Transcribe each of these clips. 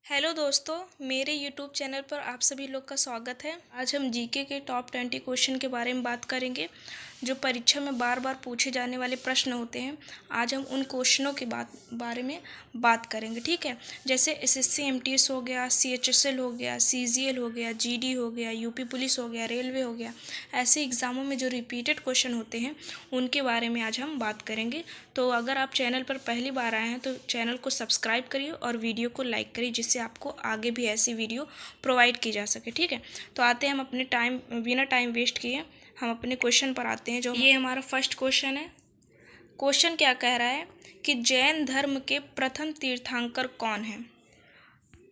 Hello दोस्तों, मेरे YouTube channel पर आप सभी लोग का स्वागत है। आज हम जीके के टॉप 20 क्वेश्चन के बारे में बात करेंगे जो परीक्षा में बार बार पूछे जाने वाले प्रश्न होते हैं। आज हम उन क्वेश्चनों के बारे में बात करेंगे, ठीक है। जैसे एसएससी एमटीएस हो गया, सीएचएसएल हो गया, सीजीएल हो गया, जीडी हो गया, यूपी पुलिस हो गया, रेलवे हो गया। ऐसे एग्ज़ामों में जो रिपीटेड क्वेश्चन होते हैं उनके बारे में आज हम बात करेंगे। तो अगर आप चैनल पर पहली बार आए हैं तो चैनल को सब्सक्राइब करिए और वीडियो को लाइक करिए, जिससे आपको आगे भी ऐसी वीडियो प्रोवाइड की जा सके, ठीक है। तो आते हैं हम अपने बिना टाइम वेस्ट किए हम अपने क्वेश्चन पर आते हैं। जो ये हमारा फर्स्ट क्वेश्चन है। क्वेश्चन क्या कह रहा है कि जैन धर्म के प्रथम तीर्थंकर कौन है।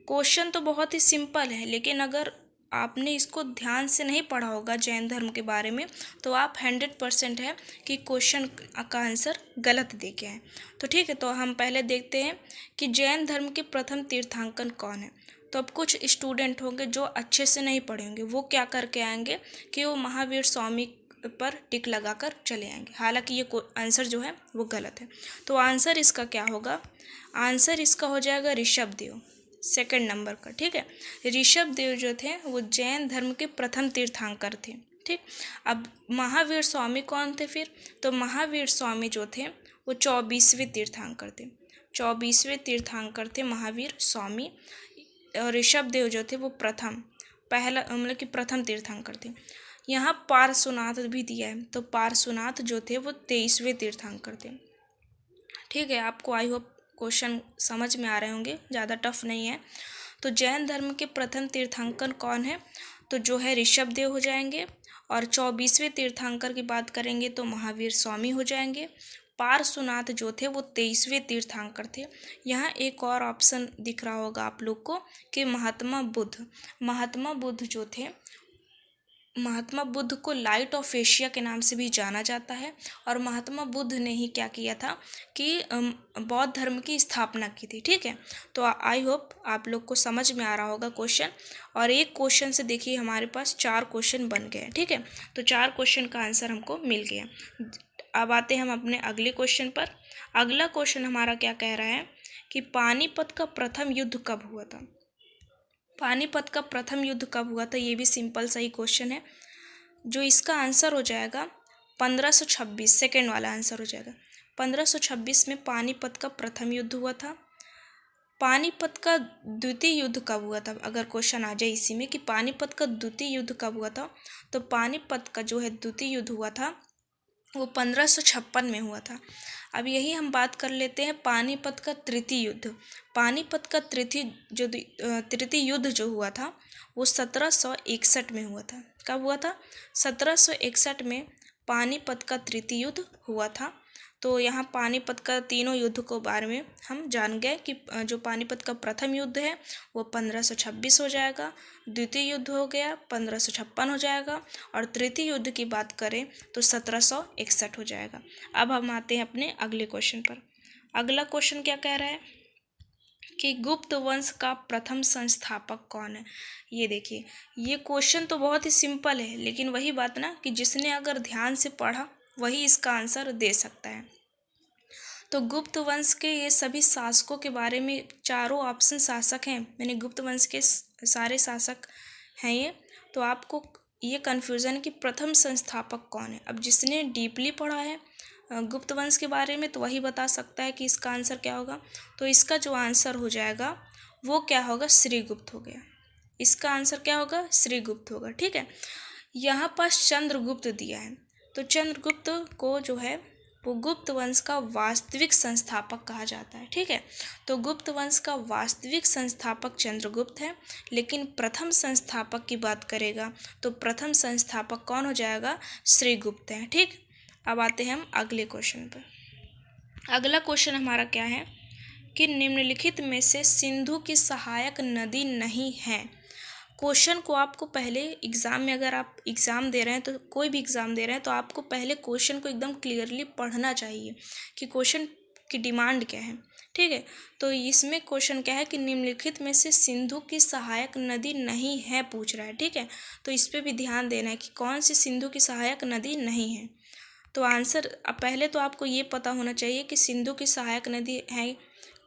क्वेश्चन तो बहुत ही सिंपल है, लेकिन अगर आपने इसको ध्यान से नहीं पढ़ा होगा जैन धर्म के बारे में तो आप 100% है कि क्वेश्चन का आंसर गलत दे के आए। तो ठीक है, तो हम पहले देखते हैं कि जैन धर्म के प्रथम तीर्थंकर कौन है। तो अब कुछ स्टूडेंट होंगे जो अच्छे से नहीं पढ़े होंगे, वो क्या करके आएंगे कि वो महावीर स्वामी पर टिक लगाकर चले आएंगे। हालांकि ये आंसर जो है वो गलत है। तो आंसर इसका क्या होगा? आंसर इसका हो जाएगा ऋषभ देव, सेकंड नंबर का, ठीक है। ऋषभ देव जो थे वो जैन धर्म के प्रथम तीर्थंकर थे, ठीक। अब महावीर स्वामी कौन थे फिर? तो महावीर स्वामी जो थे वो 24वें तीर्थंकर थे। 24वें तीर्थंकर थे महावीर स्वामी। और ऋषभ देव जो थे वो पहला मतलब कि प्रथम तीर्थंकर थे। यहाँ पार्श्वनाथ भी दिया है, तो पार्श्वनाथ जो थे वो 23वें तीर्थंकर थे, ठीक है। आपको आई होप क्वेश्चन समझ में आ रहे होंगे, ज़्यादा टफ नहीं है। तो जैन धर्म के प्रथम तीर्थंकर कौन है? तो जो है ऋषभ देव हो जाएंगे। और 24वें तीर्थंकर की बात करेंगे तो महावीर स्वामी हो जाएंगे। पार्श्वनाथ जो थे वो 23वें तीर्थंकर थे। यहाँ एक और ऑप्शन दिख रहा होगा आप लोग को कि महात्मा बुद्ध जो थे, महात्मा बुद्ध को लाइट ऑफ एशिया के नाम से भी जाना जाता है। और महात्मा बुद्ध ने ही क्या किया था कि बौद्ध धर्म की स्थापना की थी, ठीक है। तो आई होप आप लोग को समझ में आ रहा होगा क्वेश्चन। और एक क्वेश्चन से देखिए हमारे पास 4 क्वेश्चन बन गए, ठीक है। तो 4 क्वेश्चन का आंसर हमको मिल गया। अब आते हैं हम अपने अगले क्वेश्चन पर। अगला क्वेश्चन हमारा क्या कह रहा है कि पानीपत का प्रथम युद्ध कब हुआ था। पानीपत का प्रथम युद्ध कब हुआ था? ये भी सिंपल सा ही क्वेश्चन है। जो इसका आंसर हो जाएगा 1526, सेकेंड वाला आंसर हो जाएगा। 1526 में पानीपत का प्रथम युद्ध हुआ था। पानीपत का द्वितीय युद्ध कब हुआ था? अगर क्वेश्चन आ जाए इसी में कि पानीपत का द्वितीय युद्ध कब हुआ था, तो पानीपत का जो है द्वितीय युद्ध हुआ था वो 1556 में हुआ था। अब यही हम बात कर लेते हैं पानीपत का तृतीय युद्ध। पानीपत का तृतीय युद्ध जो हुआ था वो 1761 में हुआ था। कब हुआ था? 1761 में पानीपत का तृतीय युद्ध हुआ था। तो यहाँ पानीपत का तीनों युद्ध के बारे में हम जान गए कि जो पानीपत का प्रथम युद्ध है वो 1526 हो जाएगा, द्वितीय युद्ध हो गया 1556 हो जाएगा, और तृतीय युद्ध की बात करें तो 1761 हो जाएगा। अब हम आते हैं अपने अगले क्वेश्चन पर। अगला क्वेश्चन क्या कह रहा है कि गुप्त वंश का प्रथम संस्थापक कौन है। ये देखिए, ये क्वेश्चन तो बहुत ही सिंपल है, लेकिन वही बात ना कि जिसने अगर ध्यान से पढ़ा वही इसका आंसर दे सकता है। तो गुप्त वंश के ये सभी शासकों के बारे में चारों ऑप्शन शासक हैं, मैंने गुप्त वंश के सारे शासक हैं ये। तो आपको ये कन्फ्यूज़न है कि प्रथम संस्थापक कौन है। अब जिसने डीपली पढ़ा है गुप्त वंश के बारे में तो वही बता सकता है कि इसका आंसर क्या होगा। तो इसका जो आंसर हो जाएगा वो क्या होगा? श्रीगुप्त हो गया। इसका आंसर क्या होगा? श्रीगुप्त होगा, ठीक है। यहाँ पास चंद्रगुप्त दिया है, तो चंद्रगुप्त को जो है वो गुप्त वंश का वास्तविक संस्थापक कहा जाता है, ठीक है। तो गुप्त वंश का वास्तविक संस्थापक चंद्रगुप्त है, लेकिन प्रथम संस्थापक की बात करेगा तो प्रथम संस्थापक कौन हो जाएगा? श्रीगुप्त है, ठीक। अब आते हैं हम अगले क्वेश्चन पर। अगला क्वेश्चन हमारा क्या है कि निम्नलिखित में से सिंधु की सहायक नदी नहीं है। क्वेश्चन को आपको पहले एग्ज़ाम में, अगर आप एग्ज़ाम दे रहे हैं तो कोई भी एग्ज़ाम दे रहे हैं तो आपको पहले क्वेश्चन को एकदम क्लियरली पढ़ना चाहिए कि क्वेश्चन की डिमांड क्या है, ठीक है। तो इसमें क्वेश्चन क्या है कि निम्नलिखित में से सिंधु की सहायक नदी नहीं है पूछ रहा है, ठीक है। तो इस पर भी ध्यान देना है कि कौन सी सिंधु की सहायक नदी नहीं है। तो आंसर पहले तो आपको ये पता होना चाहिए कि सिंधु की सहायक नदी है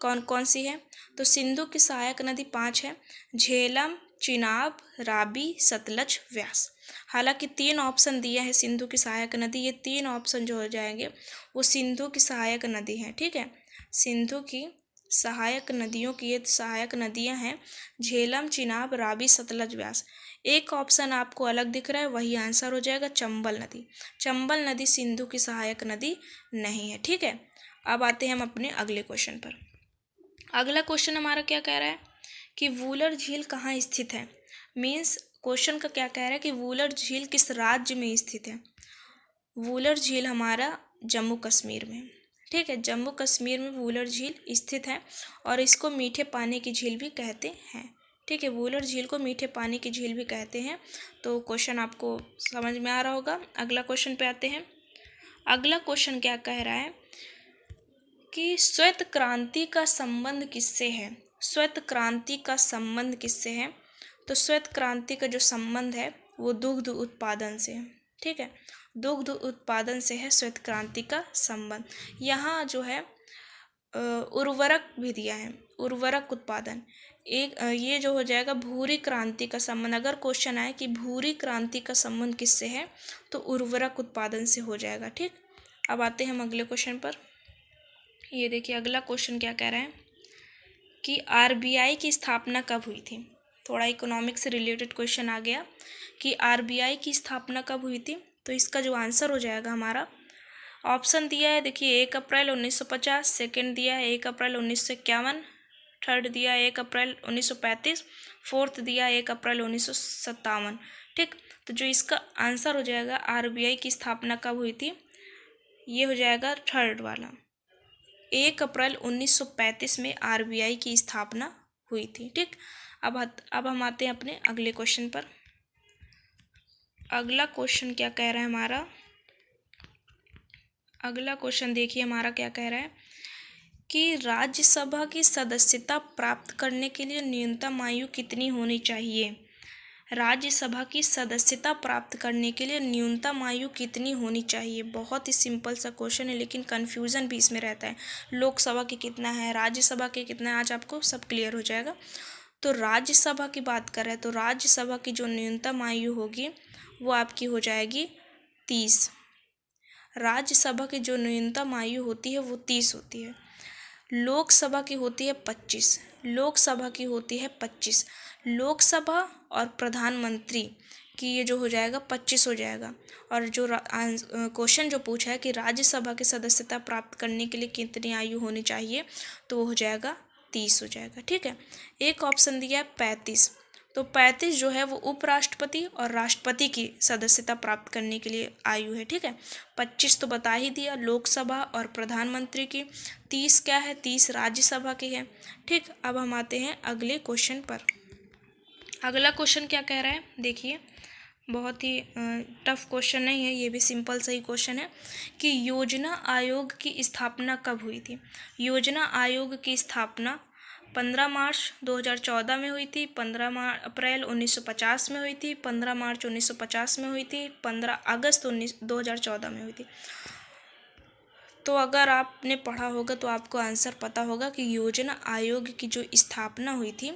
कौन कौन सी है? तो सिंधु की सहायक नदी 5 है, झेलम, चिनाब, राबी, सतलज, व्यास। हालांकि 3 ऑप्शन दिया है सिंधु की सहायक नदी, ये 3 ऑप्शन जो हो जाएंगे वो सिंधु की सहायक नदी है। ठीक है, सिंधु की सहायक नदियों की ये सहायक नदियां हैं झेलम, चिनाब, राबी, सतलज, व्यास। एक ऑप्शन आपको अलग दिख रहा है, वही आंसर हो जाएगा चंबल नदी। चंबल नदी सिंधु की सहायक नदी नहीं है। ठीक है, अब आते हैं हम अपने अगले क्वेश्चन पर। अगला क्वेश्चन हमारा क्या कह रहा है कि वूलर झील कहाँ स्थित है। मीन्स क्वेश्चन का क्या कह रहा है कि वूलर झील किस राज्य में स्थित है। वूलर झील हमारा जम्मू कश्मीर में। ठीक है, जम्मू कश्मीर में वूलर झील स्थित है और इसको मीठे पानी की झील भी कहते हैं। ठीक है, वूलर झील को मीठे पानी की झील भी कहते हैं। तो क्वेश्चन आपको समझ में आ रहा होगा। अगला क्वेश्चन पे आते हैं। अगला क्वेश्चन क्या कह रहा है कि श्वेत क्रांति का संबंध किससे है। श्वेत क्रांति का संबंध किससे है? तो श्वेत क्रांति का जो संबंध है वो दुग्ध उत्पादन से है। ठीक है, दुग्ध उत्पादन से है श्वेत क्रांति का संबंध। यहाँ जो है उर्वरक भी दिया है, उर्वरक उत्पादन। ये जो हो जाएगा भूरी क्रांति का संबंध। अगर क्वेश्चन आए कि भूरी क्रांति का संबंध किससे है तो उर्वरक उत्पादन से हो जाएगा। ठीक, अब आते हैं हम अगले क्वेश्चन पर। ये देखिए अगला क्वेश्चन क्या कह रहा है कि आरबीआई की स्थापना कब हुई थी। थोड़ा इकोनॉमिक्स से रिलेटेड क्वेश्चन आ गया कि आरबीआई की स्थापना कब हुई थी। तो इसका जो आंसर हो जाएगा हमारा, ऑप्शन दिया है देखिए 1 अप्रैल 1950, सेकंड दिया है 1 अप्रैल 1951, थर्ड दिया है 1 अप्रैल 1935, फोर्थ दिया है 1 अप्रैल 1957। ठीक, तो जो इसका आंसर हो जाएगा आरबीआई की स्थापना कब हुई थी, ये हो जाएगा थर्ड वाला, 1 अप्रैल 1935 में आरबीआई की स्थापना हुई थी। ठीक, अब हम आते हैं अपने अगले क्वेश्चन पर। अगला क्वेश्चन क्या कह रहा है हमारा, अगला क्वेश्चन देखिए हमारा क्या कह रहा है कि राज्यसभा की सदस्यता प्राप्त करने के लिए न्यूनतम आयु कितनी होनी चाहिए। राज्यसभा की सदस्यता प्राप्त करने के लिए न्यूनतम आयु कितनी होनी चाहिए। बहुत ही सिंपल सा क्वेश्चन है लेकिन कन्फ्यूज़न भी इसमें रहता है। लोकसभा के कितना है, राज्यसभा के कितना है, आज आपको सब क्लियर हो जाएगा। तो राज्यसभा की बात करें तो राज्यसभा की जो न्यूनतम आयु होगी वो आपकी हो जाएगी 30। राज्यसभा की जो न्यूनतम आयु होती है वो 30 होती है। लोकसभा की होती है 25। लोकसभा की होती है 25। लोकसभा और प्रधानमंत्री की ये जो हो जाएगा 25 हो जाएगा। और जो क्वेश्चन जो पूछा है कि राज्यसभा की सदस्यता प्राप्त करने के लिए कितनी आयु होनी चाहिए तो वो हो जाएगा 30 हो जाएगा। ठीक है, एक ऑप्शन दिया है 35। तो 35 जो है वो उपराष्ट्रपति और राष्ट्रपति की सदस्यता प्राप्त करने के लिए आयु है। ठीक है, 25 तो बता ही दिया लोकसभा और प्रधानमंत्री की, 30 क्या है, 30 राज्यसभा की है। ठीक, अब हम आते हैं अगले क्वेश्चन पर। अगला क्वेश्चन क्या कह रहा है देखिए, बहुत ही टफ क्वेश्चन नहीं है, ये भी सिंपल सा ही क्वेश्चन है कि योजना आयोग की स्थापना कब हुई थी। योजना आयोग की स्थापना 15 मार्च 2014 में हुई थी, 15 अप्रैल 1950 में हुई थी, 15 मार्च 1950 में हुई थी, 15 अगस्त 2014 में हुई थी। तो अगर आपने पढ़ा होगा तो आपको आंसर पता होगा कि योजना आयोग की जो स्थापना हुई थी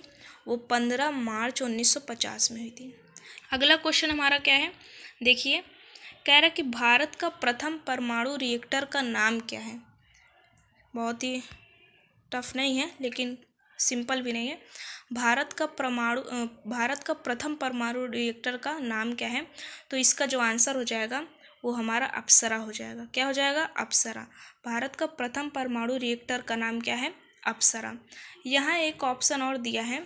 वो 15 मार्च 1950 में हुई थी। अगला क्वेश्चन हमारा क्या है देखिए, कह रहा है कि भारत का प्रथम परमाणु रिएक्टर का नाम क्या है। बहुत ही टफ नहीं है लेकिन सिंपल भी नहीं है। भारत का प्रथम परमाणु रिएक्टर का नाम क्या है। तो इसका जो आंसर हो जाएगा वो हमारा अप्सरा हो जाएगा। क्या हो जाएगा, अप्सरा। भारत का प्रथम परमाणु रिएक्टर का नाम क्या है, अप्सरा। यहाँ एक ऑप्शन और दिया है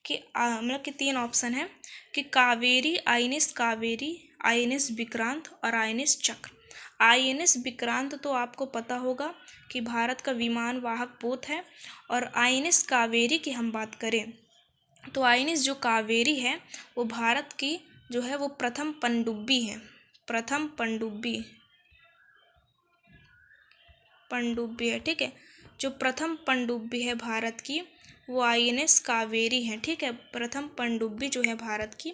कि मतलब कि 3 ऑप्शन है कि कावेरी, INS विक्रांत और INS चक्र। INS विक्रांत तो आपको पता होगा कि भारत का विमान वाहक पोत है। और INS कावेरी की हम बात करें तो INS जो कावेरी है वो भारत की जो है वो प्रथम पनडुब्बी है। प्रथम पनडुब्बी है। ठीक है, जो प्रथम पनडुब्बी है भारत की वो INS कावेरी है। ठीक है, प्रथम पनडुब्बी जो है भारत की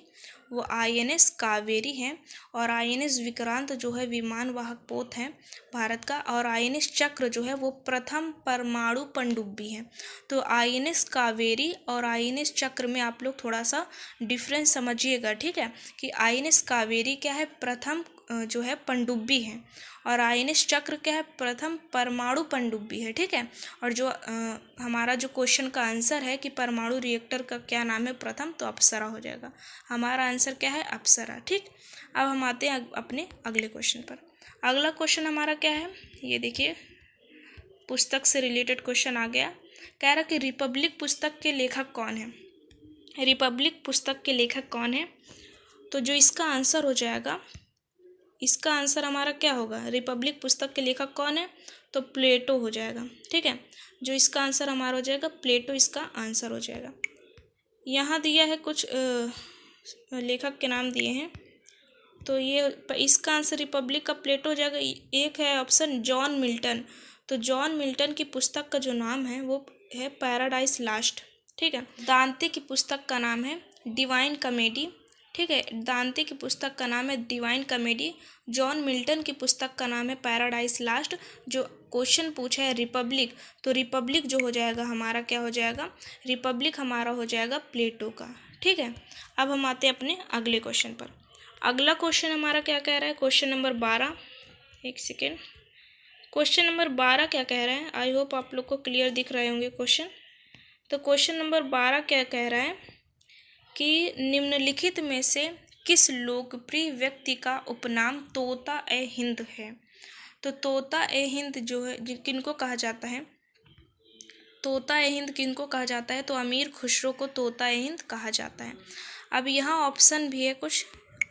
वो INS कावेरी है। और INS विक्रांत जो है विमान वाहक पोत है भारत का। और INS चक्र जो है वो प्रथम परमाणु पनडुब्बी है। तो INS कावेरी और INS चक्र में आप लोग थोड़ा सा डिफरेंस समझिएगा। ठीक है, कि INS कावेरी क्या है, प्रथम जो है पनडुब्बी है, और INS चक्र क्या है, प्रथम परमाणु पनडुब्बी है। ठीक है, और जो हमारा जो क्वेश्चन का आंसर है कि परमाणु रिएक्टर का क्या नाम है प्रथम, तो अप्सरा हो जाएगा। हमारा आंसर क्या है, अप्सरा। ठीक, अब हम आते हैं अपने अगले क्वेश्चन पर। अगला क्वेश्चन हमारा क्या है, ये देखिए, पुस्तक से रिलेटेड क्वेश्चन आ गया। कह रहा कि रिपब्लिक पुस्तक के लेखक कौन है। रिपब्लिक पुस्तक के लेखक कौन है, तो जो इसका आंसर हो जाएगा, इसका आंसर हमारा क्या होगा, रिपब्लिक पुस्तक के लेखक कौन है, तो प्लेटो हो जाएगा। ठीक है, जो इसका आंसर हमारा हो जाएगा प्लेटो, इसका आंसर हो जाएगा। यहाँ दिया है कुछ लेखक के नाम दिए हैं, तो ये इसका आंसर रिपब्लिक का प्लेटो हो जाएगा। एक है ऑप्शन जॉन मिल्टन, तो जॉन मिल्टन की पुस्तक का जो नाम है वो है पैराडाइज लास्ट। ठीक है, दांते की पुस्तक का नाम है डिवाइन कॉमेडी। ठीक है, दांते की पुस्तक का नाम है डिवाइन कॉमेडी। जॉन मिल्टन की पुस्तक का नाम है पैराडाइज लास्ट। जो क्वेश्चन पूछा है रिपब्लिक, तो रिपब्लिक जो हो जाएगा हमारा क्या हो जाएगा, रिपब्लिक हमारा हो जाएगा प्लेटो का। ठीक है, अब हम आते हैं अपने अगले क्वेश्चन पर। अगला क्वेश्चन हमारा क्या कह रहा है, क्वेश्चन नंबर 12। एक सेकेंड, क्वेश्चन नंबर 12 क्या कह रहा है, आई होप आप लोग को क्लियर दिख रहे होंगे क्वेश्चन। तो क्वेश्चन नंबर 12 क्या कह रहा है कि निम्नलिखित में से किस लोकप्रिय व्यक्ति का उपनाम तोता ए हिंद है। तो तोता ए हिंद जो है किनको कहा जाता है, तोता ए हिंद किनको कहा जाता है, तो अमीर खुसरो को तोता ए हिंद कहा जाता है। अब यहाँ ऑप्शन भी है कुछ,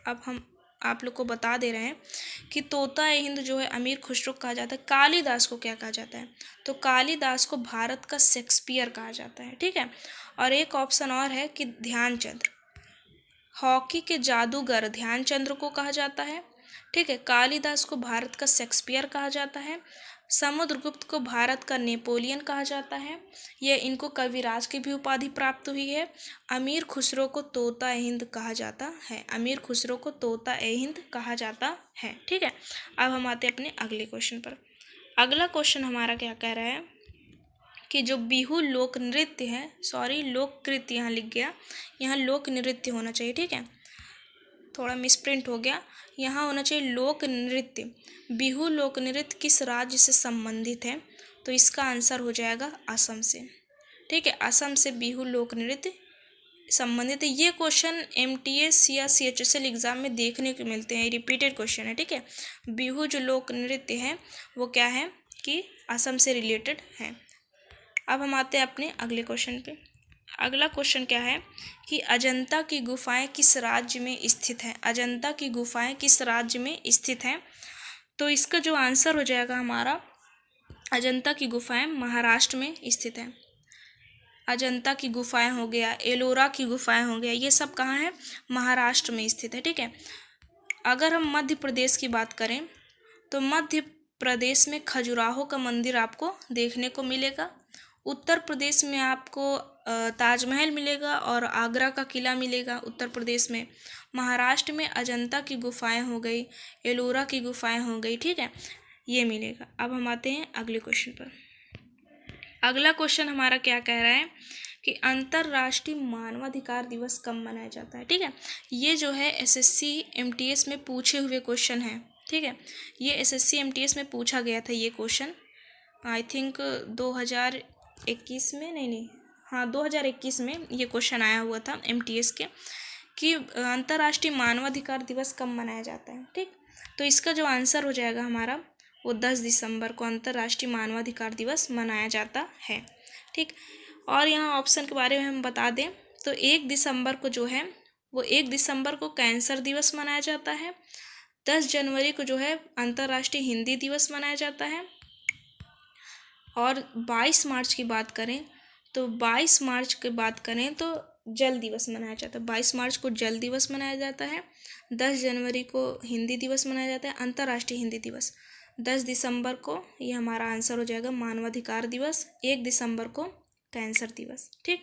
अब हम आप लोग को बता दे रहे हैं कि तोता ए हिंद जो है अमीर खुसरो कहा जाता है। कालिदास को क्या कहा जाता है, तो कालिदास को भारत का शेक्सपियर कहा जाता है। ठीक है, और एक ऑप्शन और है कि ध्यानचंद, हॉकी के जादूगर ध्यानचंद्र को कहा जाता है। ठीक है, कालिदास को भारत का शेक्सपियर कहा जाता है। समुद्रगुप्त को भारत का नेपोलियन कहा जाता है। यह इनको कविराज की भी उपाधि प्राप्त हुई है। अमीर खुसरो को तोता ए हिंद कहा जाता है। अमीर खुसरो को तोता ए हिंद कहा जाता है। ठीक है, अब हम आते हैं अपने अगले क्वेश्चन पर। अगला क्वेश्चन हमारा क्या कह रहा है कि जो बिहू लोक नृत्य है, सॉरी लोककृत्य यहाँ लिख गया, यहाँ लोक नृत्य होना चाहिए। ठीक है, थोड़ा मिसप्रिंट हो गया, यहाँ होना चाहिए लोक नृत्य। बिहू लोक नृत्य किस राज्य से संबंधित है, तो इसका आंसर हो जाएगा असम से। ठीक है, असम से बिहू लोक नृत्य संबंधित है। ये क्वेश्चन MTS या CHSL एग्जाम में देखने को मिलते हैं, रिपीटेड क्वेश्चन है। ठीक है, बिहू जो लोक नृत्य है वो क्या है कि असम से रिलेटेड है। अब हम आते हैं अपने अगले क्वेश्चन पे। अगला क्वेश्चन क्या है कि अजंता की गुफाएं किस राज्य में स्थित हैं। अजंता की गुफाएं किस राज्य में स्थित हैं, तो इसका जो आंसर हो जाएगा हमारा, अजंता की गुफाएं महाराष्ट्र में स्थित हैं। अजंता की गुफाएं हो गया, एलोरा की गुफाएं हो गया, ये सब कहाँ है, महाराष्ट्र में स्थित है। ठीक है, अगर हम मध्य प्रदेश की बात करें तो मध्य प्रदेश में खजुराहो का मंदिर आपको देखने को मिलेगा। उत्तर प्रदेश में आपको ताजमहल मिलेगा और आगरा का किला मिलेगा उत्तर प्रदेश में। महाराष्ट्र में अजंता की गुफाएं हो गई, एलोरा की गुफाएं हो गई। ठीक है, ये मिलेगा। अब हम आते हैं अगले क्वेश्चन पर। अगला क्वेश्चन हमारा क्या कह रहा है कि अंतर्राष्ट्रीय मानवाधिकार दिवस कब मनाया जाता है। ठीक है, ये जो है SSC MTS में पूछे हुए क्वेश्चन है। ठीक है, ये SSC MTS में पूछा गया था ये क्वेश्चन, आई थिंक 2021 में, नहीं हाँ 2021 में ये क्वेश्चन आया हुआ था MTS के कि अंतर्राष्ट्रीय मानवाधिकार दिवस कब मनाया जाता है। ठीक, तो इसका जो आंसर हो जाएगा हमारा वो 10 दिसंबर को अंतर्राष्ट्रीय मानवाधिकार दिवस मनाया जाता है। ठीक, और यहाँ ऑप्शन के बारे में हम बता दें तो 1 दिसंबर को जो है वो 1 दिसंबर को कैंसर दिवस मनाया जाता है। 10 जनवरी को जो है अंतर्राष्ट्रीय हिंदी दिवस मनाया जाता है। और 22 मार्च की बात करें तो 22 मार्च की बात करें तो जल दिवस मनाया जाता है। 22 मार्च को जल दिवस मनाया जाता है। 10 जनवरी को हिंदी दिवस मनाया जाता है, अंतर्राष्ट्रीय हिंदी दिवस। 10 दिसंबर को ये हमारा आंसर हो जाएगा मानवाधिकार दिवस, 1 दिसंबर को कैंसर दिवस। ठीक,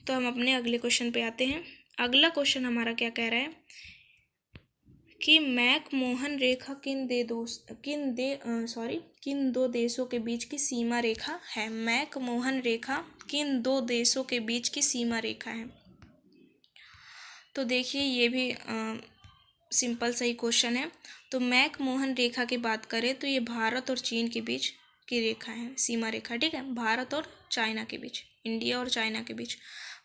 तो हम अपने अगले क्वेश्चन पे आते हैं। अगला क्वेश्चन हमारा क्या कह रहा है कि मैक-मोहन रेखा किन दो देशों के बीच की सीमा रेखा है। मैक-मोहन रेखा किन दो देशों के बीच की सीमा रेखा है। तो देखिए ये भी सिंपल सही क्वेश्चन है। तो मैक-मोहन रेखा की बात करें तो ये भारत और चीन के बीच की रेखा है, सीमा रेखा। ठीक है, भारत और चाइना के बीच, इंडिया और चाइना के बीच।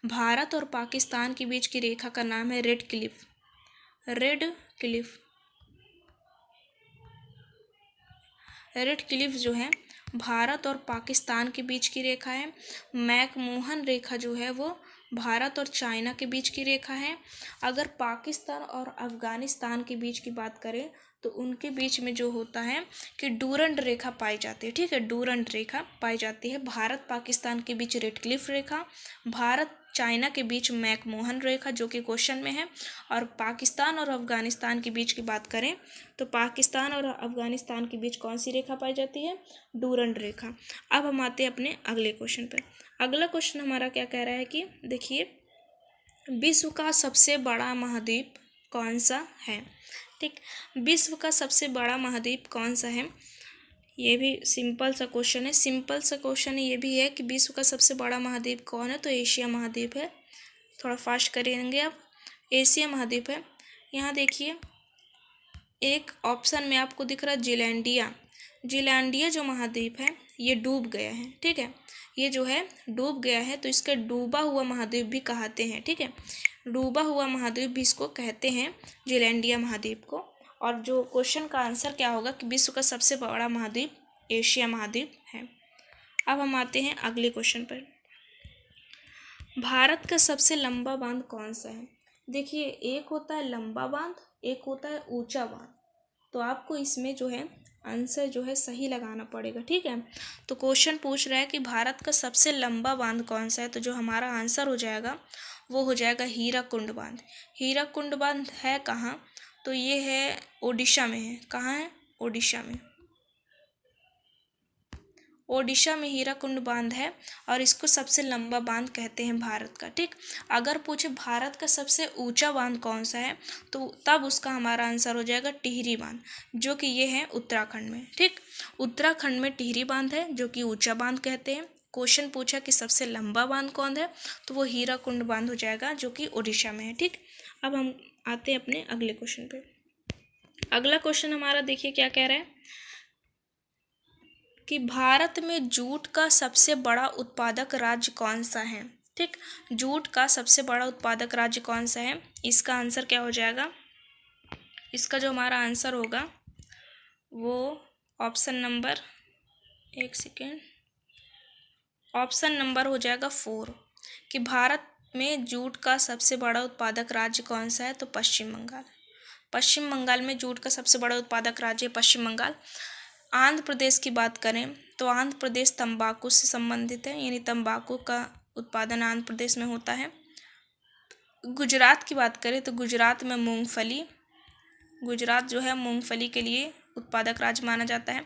भारत और पाकिस्तान के बीच की रेखा का नाम है रेड क्लिफ। रेड क्लिफ जो है भारत और पाकिस्तान के बीच की रेखा है। मैक-मोहन रेखा जो है वो भारत और चाइना के बीच की रेखा है। अगर पाकिस्तान और अफ़गानिस्तान के बीच की बात करें तो उनके बीच में जो होता है कि डूरंड रेखा पाई जाती है। ठीक है, डूरंड रेखा पाई जाती है। भारत पाकिस्तान के बीच रेड क्लिफ रेखा, भारत चाइना के बीच मैक-मोहन रेखा जो कि क्वेश्चन में है। और पाकिस्तान और अफ़गानिस्तान के बीच की बात करें तो पाकिस्तान और अफ़गानिस्तान के बीच कौन सी रेखा पाई जाती है, डूरंड रेखा। अब हम आते हैं अपने अगले क्वेश्चन पर। अगला क्वेश्चन हमारा क्या कह रहा है कि देखिए विश्व का सबसे बड़ा महाद्वीप कौन सा है। ठीक, विश्व का सबसे बड़ा महाद्वीप कौन सा है, ये भी सिंपल सा क्वेश्चन है। सिंपल सा क्वेश्चन ये भी है कि विश्व का सबसे बड़ा महाद्वीप कौन है, तो एशिया महाद्वीप है। थोड़ा फास्ट करेंगे आप, एशिया महाद्वीप है। यहाँ देखिए एक ऑप्शन में आपको दिख रहा है जिलैंडिया जो महाद्वीप है ये डूब गया है। ठीक है, ये जो है डूब गया है, तो इसका डूबा हुआ महाद्वीप भी कहते हैं। ठीक है, डूबा हुआ महाद्वीप भी इसको कहते हैं, जिलैंडिया महाद्वीप को। और जो क्वेश्चन का आंसर क्या होगा कि विश्व का सबसे बड़ा महाद्वीप एशिया महाद्वीप है। अब हम आते हैं अगले क्वेश्चन पर। भारत का सबसे लंबा बांध कौन सा है। देखिए एक होता है लंबा बांध, एक होता है ऊंचा बांध। तो आपको इसमें जो है आंसर जो है सही लगाना पड़ेगा। ठीक है, तो क्वेश्चन पूछ रहा है कि भारत का सबसे लंबा बांध कौन सा है, तो जो हमारा आंसर हो जाएगा वो हो जाएगा हीराकुंड बांध। हीराकुंड बांध है कहाँ, तो ये है ओडिशा में है। कहाँ है, ओडिशा में। ओडिशा में हीराकुंड बांध है और इसको सबसे लंबा बांध कहते हैं भारत का। ठीक, अगर पूछे भारत का सबसे ऊंचा बांध कौन सा है तो तब उसका हमारा आंसर हो जाएगा टिहरी बांध, जो कि ये है उत्तराखंड में। ठीक, उत्तराखंड में टिहरी बांध है जो कि ऊंचा बांध कहते हैं। क्वेश्चन पूछा कि सबसे लंबा बांध कौन है, तो वो हीराकुंड बांध हो जाएगा जो कि ओडिशा में है। ठीक, अब हम आते हैं अपने अगले क्वेश्चन पे। अगला क्वेश्चन हमारा देखिए क्या कह रहा है कि भारत में जूट का सबसे बड़ा उत्पादक राज्य कौन सा है। ठीक, जूट का सबसे बड़ा उत्पादक राज्य कौन सा है, इसका आंसर क्या हो जाएगा, इसका जो हमारा आंसर होगा वो ऑप्शन नंबर ऑप्शन नंबर हो जाएगा 4 कि भारत में जूट का सबसे बड़ा उत्पादक राज्य कौन सा है, तो पश्चिम बंगाल। पश्चिम बंगाल में जूट का सबसे बड़ा उत्पादक राज्य है पश्चिम बंगाल। आंध्र प्रदेश की बात करें तो आंध्र प्रदेश तंबाकू से संबंधित है, यानी तंबाकू का उत्पादन आंध्र प्रदेश में होता है। गुजरात की बात करें तो गुजरात में मूंगफली, गुजरात जो है मूंगफली के लिए उत्पादक राज्य माना जाता है।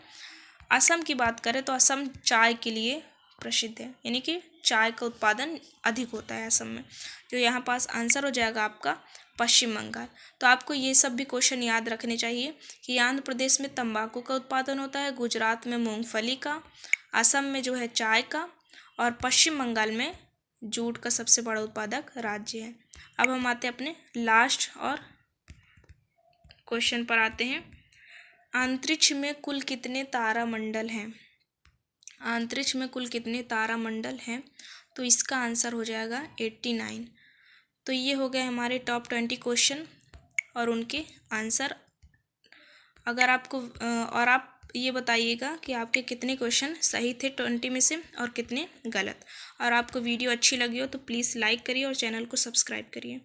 असम की बात करें तो असम चाय के लिए प्रसिद्ध है, यानी कि चाय का उत्पादन अधिक होता है असम में। जो यहाँ पास आंसर हो जाएगा आपका पश्चिम बंगाल। तो आपको ये सब भी क्वेश्चन याद रखने चाहिए कि आंध्र प्रदेश में तंबाकू का उत्पादन होता है, गुजरात में मूंगफली का, असम में जो है चाय का, और पश्चिम बंगाल में जूट का सबसे बड़ा उत्पादक राज्य है। अब हम आते हैं अपने लास्ट और क्वेश्चन पर आते हैं। अंतरिक्ष में कुल कितने तारामंडल हैं, अंतरिक्ष में कुल कितने तारामंडल हैं, तो इसका आंसर हो जाएगा 89। तो ये हो गए हमारे टॉप 20 क्वेश्चन और उनके आंसर। अगर आपको और आप ये बताइएगा कि आपके कितने क्वेश्चन सही थे 20 में से और कितने गलत। और आपको वीडियो अच्छी लगी हो तो प्लीज़ लाइक करिए और चैनल को सब्सक्राइब करिए।